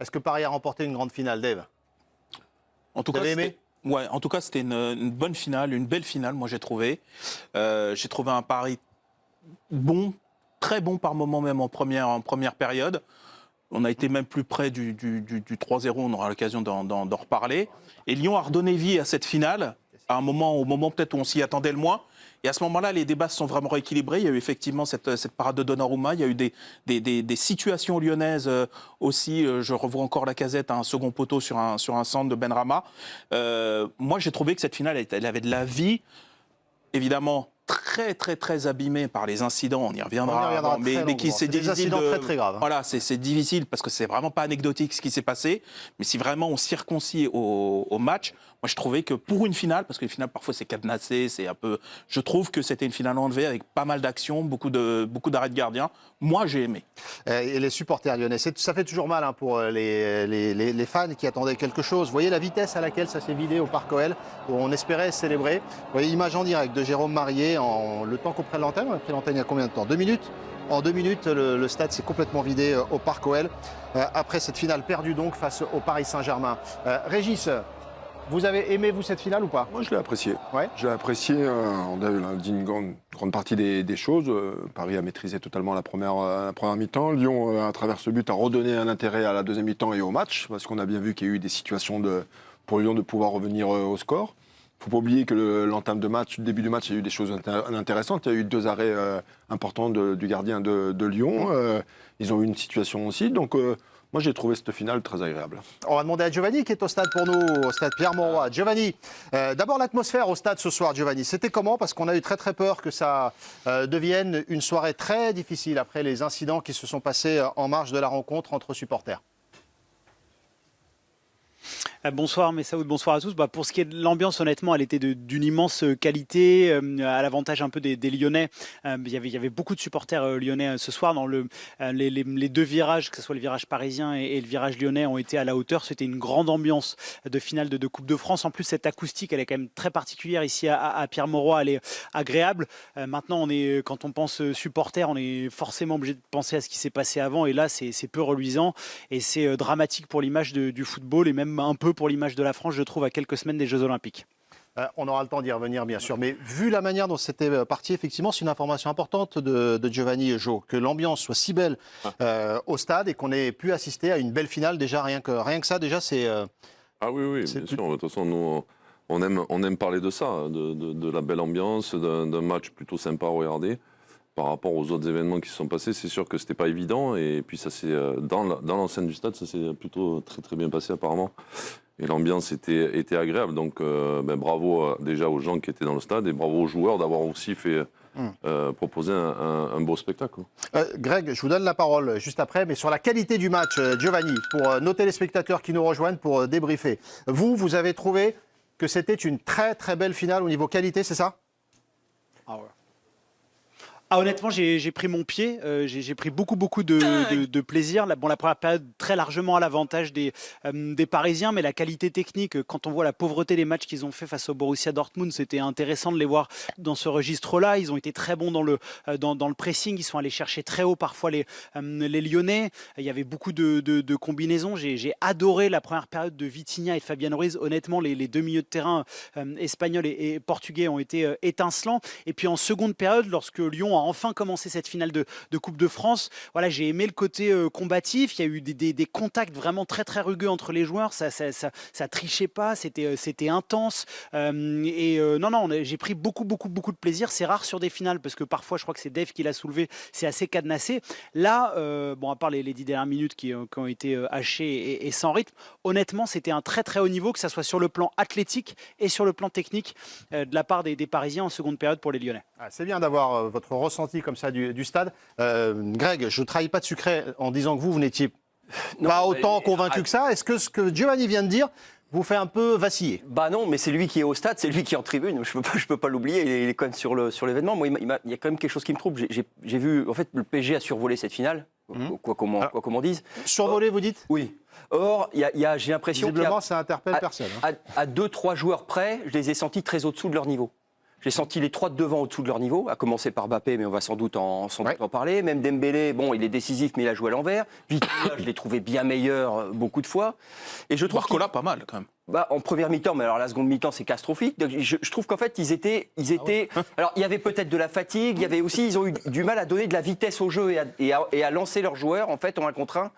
Est-ce que Paris a remporté une grande finale, Dave? En tout Vous cas, avez aimé? Ouais, en tout cas, c'était une bonne finale, une belle finale, moi j'ai trouvé. J'ai trouvé un Paris bon, très bon par moment même en première période. On a été même plus près du 3-0, on aura l'occasion d'en reparler. Et Lyon a redonné vie à cette finale, au moment peut-être où on s'y attendait le moins. Et à ce moment-là, les débats se sont vraiment rééquilibrés. Il y a eu effectivement cette parade de Donnarumma. Il y a eu des situations lyonnaises aussi. Je revois encore Lacazette à un second poteau sur un centre de Benrahma. Moi, j'ai trouvé que cette finale, elle avait de la vie. Évidemment, très abîmé par les incidents, on y reviendra, mais c'est des incidents très graves. Voilà, c'est difficile parce que c'est vraiment pas anecdotique ce qui s'est passé, mais si vraiment on circoncis au match, moi je trouvais que pour une finale, parce que les finales parfois c'est cadenassé, c'est un peu, je trouve que c'était une finale enlevée avec pas mal d'actions, beaucoup d'arrêts de gardien. Moi j'ai aimé. Et les supporters lyonnais, ça fait toujours mal pour les fans qui attendaient quelque chose. Vous voyez la vitesse à laquelle ça s'est vidé au Parc OL, où on espérait célébrer. Vous voyez image en direct de Jérôme Marier, le temps qu'on prenne l'antenne. On a pris l'antenne il y a combien de temps? 2 minutes. En 2 minutes, le stade s'est complètement vidé au Parc OL, après cette finale perdue donc face au Paris Saint-Germain. Régis, vous avez aimé, vous, cette finale ou pas? Moi, je l'ai apprécié. Ouais. Je l'ai apprécié. On a dit une grande partie des choses. Paris a maîtrisé totalement la première mi-temps. Lyon, à travers ce but, a redonné un intérêt à la deuxième mi-temps et au match, parce qu'on a bien vu qu'il y a eu des situations pour Lyon de pouvoir revenir au score. Il ne faut pas oublier que l'entame de match, le début du match, il y a eu des choses intéressantes. Il y a eu 2 arrêts importants du gardien de Lyon. Ils ont eu une situation aussi. Donc, moi, j'ai trouvé cette finale très agréable. On va demander à Giovanni qui est au stade pour nous, au stade Pierre-Mauroy. Giovanni, d'abord l'atmosphère au stade ce soir, Giovanni. C'était comment? Parce qu'on a eu très peur que ça devienne une soirée très difficile après les incidents qui se sont passés en marge de la rencontre entre supporters. Bonsoir Messaoud, bonsoir à tous. Pour ce qui est de l'ambiance, honnêtement, elle était d'une immense qualité, à l'avantage un peu des Lyonnais. Il y avait beaucoup de supporters lyonnais ce soir. Dans les 2 virages, que ce soit le virage parisien et le virage lyonnais, ont été à la hauteur. C'était une grande ambiance de finale de Coupe de France. En plus, cette acoustique, elle est quand même très particulière ici à Pierre-Mauroy. Elle est agréable. Maintenant, quand on pense supporters, on est forcément obligé de penser à ce qui s'est passé avant. Et là, c'est peu reluisant et c'est dramatique pour l'image du football et même un peu pour l'image de la France, je trouve, à quelques semaines des Jeux Olympiques. On aura le temps d'y revenir, bien sûr. Mais vu la manière dont c'était parti, effectivement, c'est une information importante de Giovanni Jo, que l'ambiance soit si belle au stade et qu'on ait pu assister à une belle finale. Déjà, rien que ça, déjà, c'est... Ah oui, bien sûr. De toute façon, nous, on aime parler de ça, de la belle ambiance, d'un match plutôt sympa à regarder. Par rapport aux autres événements qui se sont passés, c'est sûr que c'était pas évident. Et puis ça c'est dans l'enceinte du stade, ça s'est plutôt très bien passé apparemment. Et l'ambiance était agréable. Donc bravo déjà aux gens qui étaient dans le stade et bravo aux joueurs d'avoir aussi fait proposer un beau spectacle. Greg, je vous donne la parole juste après, mais sur la qualité du match, Giovanni, pour nos téléspectateurs qui nous rejoignent pour débriefer. Vous avez trouvé que c'était une très belle finale au niveau qualité, c'est ça? Ah ouais. Honnêtement, j'ai pris mon pied, j'ai pris beaucoup de plaisir. La première période très largement à l'avantage des Parisiens, mais la qualité technique, quand on voit la pauvreté des matchs qu'ils ont fait face au Borussia Dortmund, c'était intéressant de les voir dans ce registre-là. Ils ont été très bons dans le pressing, ils sont allés chercher très haut parfois les Lyonnais. Il y avait beaucoup de combinaisons. J'ai adoré la première période de Vitinha et de Fabian Ruiz. Honnêtement, les 2 milieux de terrain espagnols et portugais ont été étincelants. Et puis en seconde période, lorsque Lyon a enfin commencé cette finale de Coupe de France, voilà, j'ai aimé le côté combatif. Il y a eu des contacts vraiment très rugueux entre les joueurs. Ça trichait pas, c'était intense. J'ai pris beaucoup de plaisir. C'est rare sur des finales parce que parfois, je crois que c'est Dave qui l'a soulevé, c'est assez cadenassé. Là, à part les 10 dernières minutes qui ont été hachées et sans rythme, honnêtement, c'était un très haut niveau, que ça soit sur le plan athlétique et sur le plan technique de la part des Parisiens en seconde période pour les Lyonnais. C'est bien d'avoir votre ressenti comme ça du stade. Greg, je ne trahis pas de secret en disant que vous n'étiez pas autant convaincu que ça. Est-ce que ce que Giovanni vient de dire vous fait un peu vaciller? Non, mais c'est lui qui est au stade, c'est lui qui est en tribune. Je peux pas l'oublier. Il est quand même sur l'événement. Moi, il y a quand même quelque chose qui me trouble. J'ai vu, en fait, le PSG a survolé cette finale. Quoi qu'on dise. Survolé, vous dites? Oui. Or, j'ai l'impression visiblement, ça interpelle personne. À 2-3 joueurs près, je les ai sentis très au-dessous de leur niveau. J'ai senti les 3 de devant au-dessous de leur niveau, à commencer par Mbappé, mais on va sans doute en parler. Même Dembélé, bon, il est décisif, mais il a joué à l'envers. Vitinha, je l'ai trouvé bien meilleur beaucoup de fois. Et je trouve Barcola, pas mal, quand même. En première mi-temps, mais alors la seconde mi-temps, c'est catastrophique. Donc, je trouve qu'en fait, ils étaient. Alors, il y avait peut-être de la fatigue, il y avait aussi, ils ont eu du mal à donner de la vitesse au jeu et à lancer leurs joueurs, en fait, en 1 contre 1.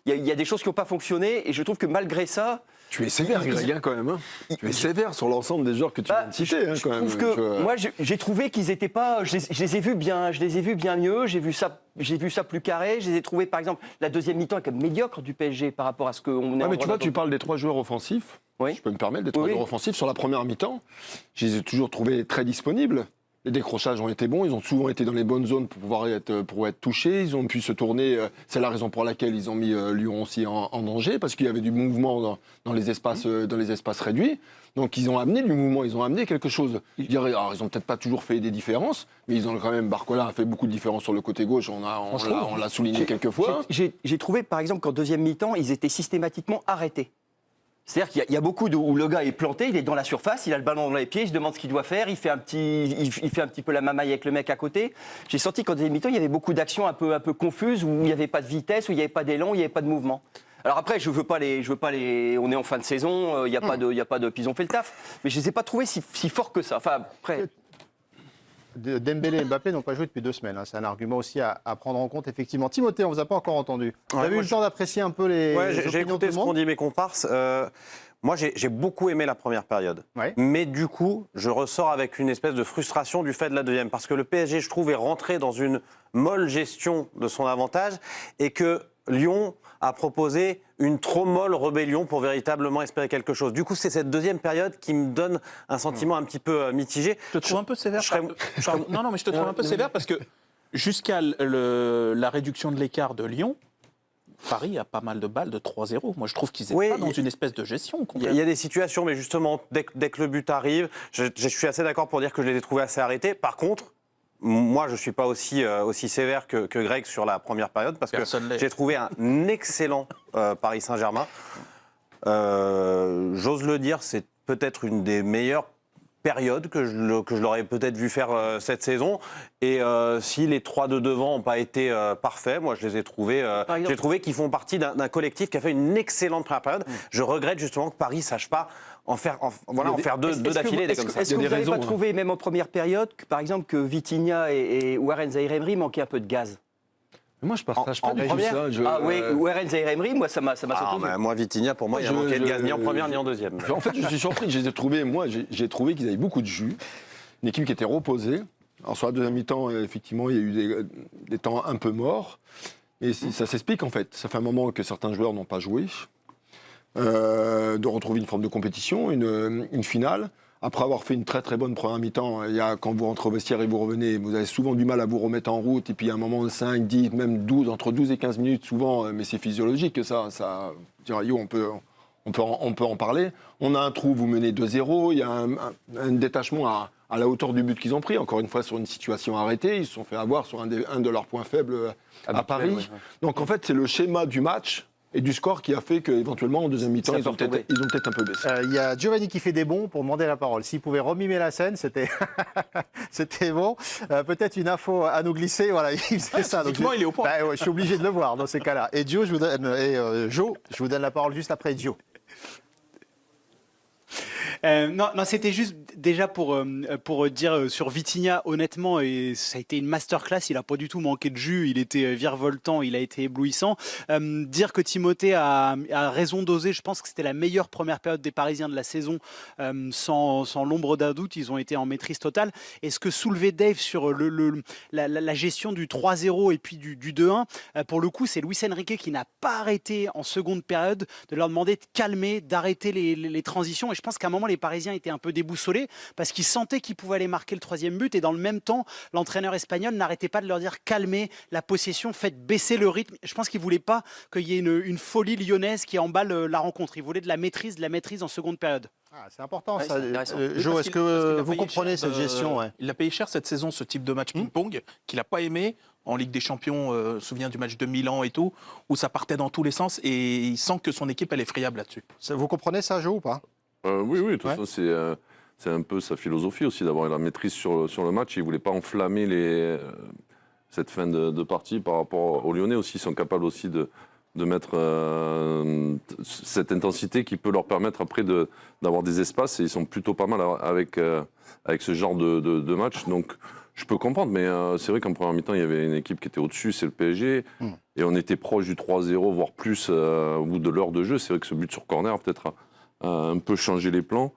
Il y a des choses qui n'ont pas fonctionné, et je trouve que malgré ça. Tu es sévère, Greg, quand même. Tu es sévère sur l'ensemble des joueurs que tu viens de citer, quand même. Moi, j'ai trouvé qu'ils n'étaient pas. Je les ai vus bien mieux. J'ai vu ça plus carré. Je les ai trouvés, par exemple, la deuxième mi-temps comme médiocre du PSG par rapport à ce qu'on est. Mais tu vois, tu parles des 3 joueurs offensifs. Oui. Je peux me permettre, des 3 joueurs offensifs sur la première mi-temps. Je les ai toujours trouvés très disponibles. Les décrochages ont été bons, ils ont souvent été dans les bonnes zones pour être touchés, ils ont pu se tourner, c'est la raison pour laquelle ils ont mis Lyon aussi en danger, parce qu'il y avait du mouvement dans les espaces réduits, donc ils ont amené du mouvement, ils ont amené quelque chose. Je dirais, alors, ils ont peut-être pas toujours fait des différences, mais ils ont quand même, Barcola a fait beaucoup de différences sur le côté gauche, on l'a souligné quelques fois. J'ai trouvé par exemple qu'en deuxième mi-temps, ils étaient systématiquement arrêtés. C'est-à-dire qu'il y a beaucoup où le gars est planté, il est dans la surface, il a le ballon dans les pieds, il se demande ce qu'il doit faire, il fait un petit peu la mamaille avec le mec à côté. J'ai senti qu'en deuxième mi-temps, il y avait beaucoup d'actions un peu confuses, où il n'y avait pas de vitesse, où il n'y avait pas d'élan, où il n'y avait pas de mouvement. Alors après, je veux pas les. On est en fin de saison, il n'y a pas de. Puis ils ont fait le taf, mais je les ai pas trouvés si forts que ça. Enfin, après. Dembélé et Mbappé n'ont pas joué depuis 2 semaines. C'est un argument aussi à prendre en compte, effectivement. Timothée, on ne vous a pas encore entendu. Vous avez eu le temps d'apprécier un peu les. J'ai écouté ce qu'ont dit mes comparses. Moi, j'ai beaucoup aimé la première période. Ouais. Mais du coup, je ressors avec une espèce de frustration du fait de la deuxième. Parce que le PSG, je trouve, est rentré dans une molle gestion de son avantage et que Lyon a proposé une trop molle rébellion pour véritablement espérer quelque chose. Du coup, c'est cette deuxième période qui me donne un sentiment un petit peu mitigé. Je te trouve un peu sévère. Non, mais je te trouve un peu sévère parce que jusqu'à la réduction de l'écart de Lyon, Paris a pas mal de balles de 3-0. Moi, je trouve qu'ils étaient pas dans une espèce de gestion. Il y a des situations, mais justement, dès que le but arrive, je suis assez d'accord pour dire que je les ai trouvés assez arrêtés. Par contre, moi, je ne suis pas aussi sévère que Greg sur la première période, parce que j'ai trouvé un excellent Paris Saint-Germain. J'ose le dire, c'est peut-être une des meilleures périodes que je l'aurais peut-être vu faire cette saison. Et si les 3 de devant n'ont pas été parfaits, moi, je les ai trouvés. J'ai trouvé qu'ils font partie d'un collectif qui a fait une excellente première période. Je regrette justement que Paris ne sache pas en faire deux d'affilée. Est-ce que vous n'avez pas trouvé, même en première période, que, par exemple, que Vitinha et Warren Zaïre-Emery manquaient un peu de gaz? Moi, je partage pas du tout ça. Oui, Warren Zaïre-Emery, moi, ça m'a sauté. Moi, Vitinha, pour moi, il a manqué de gaz ni en première ni en deuxième. En fait, je suis surpris. Je les ai trouvés, j'ai trouvé qu'ils avaient beaucoup de jus. Une équipe qui était reposée. Alors, sur la deuxième mi-temps, effectivement, il y a eu des temps un peu morts. Et ça s'explique, en fait. Ça fait un moment que certains joueurs n'ont pas joué. De retrouver une forme de compétition, une finale. Après avoir fait une très très bonne première mi-temps, quand vous rentrez au vestiaire et vous revenez, vous avez souvent du mal à vous remettre en route. Et puis à un moment de 5, 10, même 12, entre 12 et 15 minutes souvent, mais c'est physiologique que ça on peut en parler. On a un trou, vous menez 2-0, il y a un détachement à la hauteur du but qu'ils ont pris. Encore une fois, sur une situation arrêtée, ils se sont fait avoir sur un de leurs points faibles à Paris. Ouais. Donc en fait, c'est le schéma du match et du score qui a fait qu'éventuellement, en deuxième mi-temps, ils ont peut-être un peu baissé. Il y a Giovanni qui fait des bons pour demander la parole. S'il pouvait remimer la scène, c'était bon. Peut-être une info à nous glisser. Voilà, il faisait ça. Donc, il est au point. Je suis obligé de le voir dans ces cas-là. Et Jo, je vous donne la parole juste après Jo. Non, c'était juste déjà pour dire sur Vitinha, honnêtement, et ça a été une masterclass. Il n'a pas du tout manqué de jus. Il était virevoltant, il a été éblouissant. Dire que Timothée a raison d'oser, je pense que c'était la meilleure première période des Parisiens de la saison, sans l'ombre d'un doute. Ils ont été en maîtrise totale. Et ce que soulevait Dave sur la gestion du 3-0 et puis du 2-1, pour le coup, c'est Luis Enrique qui n'a pas arrêté en seconde période de leur demander de calmer, d'arrêter les transitions. Et je pense qu'à un moment, les Parisiens étaient un peu déboussolés parce qu'ils sentaient qu'ils pouvaient aller marquer le 3e but. Et dans le même temps, l'entraîneur espagnol n'arrêtait pas de leur dire calmez la possession, faites baisser le rythme. Je pense qu'il ne voulait pas qu'il y ait une folie lyonnaise qui emballe la rencontre. Il voulait de la maîtrise en seconde période. C'est important ça. Jo, est-ce que vous comprenez cette gestion? Il a payé cher cette saison, ce type de match ping-pong, qu'il n'a pas aimé. En Ligue des Champions, souviens du match de Milan et tout, où ça partait dans tous les sens et il sent que son équipe, elle est friable là-dessus. Vous comprenez ça, Jo, ou pas? Oui, de toute façon, c'est un peu sa philosophie aussi d'avoir la maîtrise sur le match. Il ne voulait pas enflammer cette fin de partie par rapport aux Lyonnais aussi. Ils sont capables aussi de mettre cette intensité qui peut leur permettre après d'avoir des espaces, et ils sont plutôt pas mal avec ce genre de match. Donc je peux comprendre, mais c'est vrai qu'en première mi-temps, il y avait une équipe qui était au-dessus, c'est le PSG, et on était proche du 3-0, voire plus au bout de l'heure de jeu. C'est vrai que ce but sur corner a peut-être un peu changé les plans,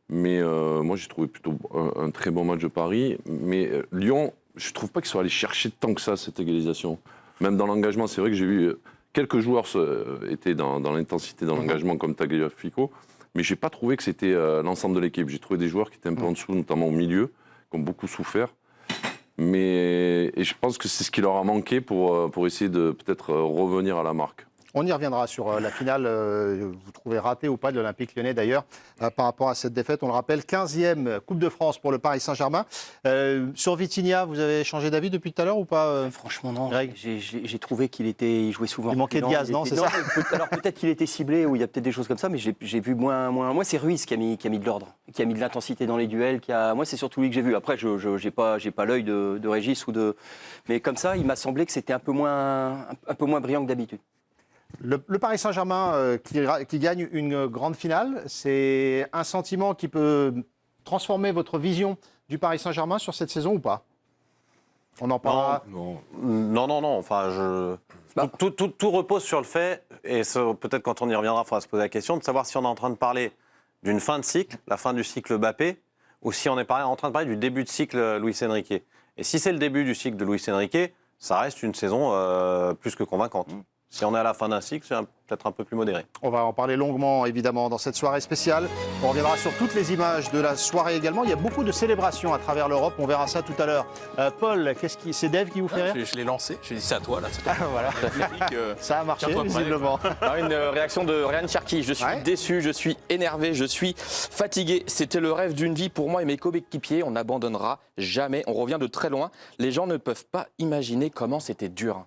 mais moi j'ai trouvé plutôt un très bon match de Paris. Mais Lyon, je ne trouve pas qu'ils soient allés chercher tant que ça cette égalisation. Même dans l'engagement, c'est vrai que j'ai vu... Quelques joueurs étaient dans l'intensité, dans l'engagement, comme Tagliafico, mais je n'ai pas trouvé que c'était l'ensemble de l'équipe. J'ai trouvé des joueurs qui étaient un peu en dessous, notamment au milieu, qui ont beaucoup souffert. Et je pense que c'est ce qui leur a manqué pour essayer de peut-être revenir à la marque. On y reviendra sur la finale, vous trouvez ratée ou pas de l'Olympique Lyonnais d'ailleurs, par rapport à cette défaite. On le rappelle, 15e Coupe de France pour le Paris Saint-Germain. Sur Vitinha, vous avez changé d'avis depuis tout à l'heure ou pas Franchement, non. Greg, J'ai trouvé il jouait souvent. il manquait de gaz, non, c'est ça? Alors peut-être qu'il était ciblé, ou il y a peut-être des choses comme ça, mais j'ai vu moins. Moi, c'est Ruiz qui a mis de l'ordre, qui a mis de l'intensité dans les duels. Moi, c'est surtout lui que j'ai vu. Après, je n'ai pas l'œil de Régis mais comme ça, il m'a semblé que c'était un peu moins brillant que d'habitude. Le Paris Saint-Germain qui gagne une grande finale, c'est un sentiment qui peut transformer votre vision du Paris Saint-Germain sur cette saison ou pas? On en parlera. Non. Enfin, tout repose sur le fait, et peut-être quand on y reviendra, il faudra se poser la question de savoir si on est en train de parler d'une fin de cycle, la fin du cycle Mbappé, ou si on est en train de parler du début de cycle Luis Enrique. Et si c'est le début du cycle de Luis Enrique, ça reste une saison plus que convaincante. Si on est à la fin d'un cycle, c'est peut-être un peu plus modéré. On va en parler longuement, évidemment, dans cette soirée spéciale. On reviendra sur toutes les images de la soirée également. Il y a beaucoup de célébrations à travers l'Europe. On verra ça tout à l'heure. Paul, c'est Dave qui vous fait rire? Je l'ai lancé. J'ai dit c'est à toi, là. Voilà. Ça a marché, visiblement. Une réaction de Ryan Cherki. Je suis déçu, je suis énervé, je suis fatigué. C'était le rêve d'une vie pour moi et mes coéquipiers. On n'abandonnera jamais. On revient de très loin. Les gens ne peuvent pas imaginer comment c'était dur.